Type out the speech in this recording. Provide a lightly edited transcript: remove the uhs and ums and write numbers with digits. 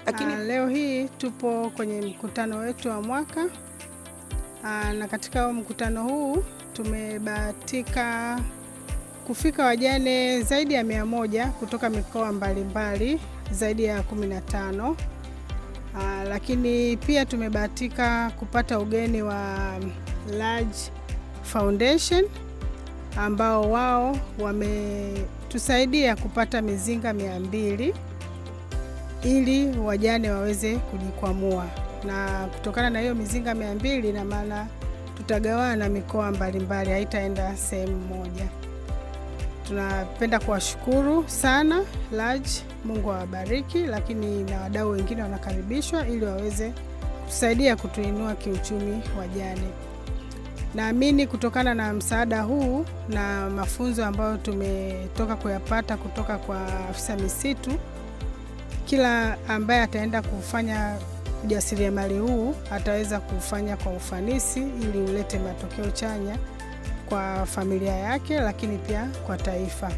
Lakini leo hii tupo kwenye mkutano wetu wa mwaka na katika mkutano huu tumebahatika kufika wajane zaidi ya 100 kutoka mikoa mbalimbali zaidi ya 15. Lakini pia tumebahatika kupata ugeni wa Large Foundation ambao wao wametusaidia kupata mizinga 200 ili wajane waweze kujikwamua, na kutokana na hiyo mizinga 200 na maana tutagawana mikoa mbalimbali, haitaenda sehemu moja. Tunapenda kuwashukuru sana Large, Mungu awabariki, lakini na wadau wengine wanakaribishwa ili waweze kusaidia kutuinua kiuchumi wajane. Naamini kutokana na msaada huu na mafunzo ambayo tumetoka kuyapata kutoka kwa afisa misitu, kila ambaye ataenda kufanya ujasiriamali huu ataweza kufanya kwa ufanisi ili ulete matokeo chanya kwa familia yake, lakini pia kwa taifa.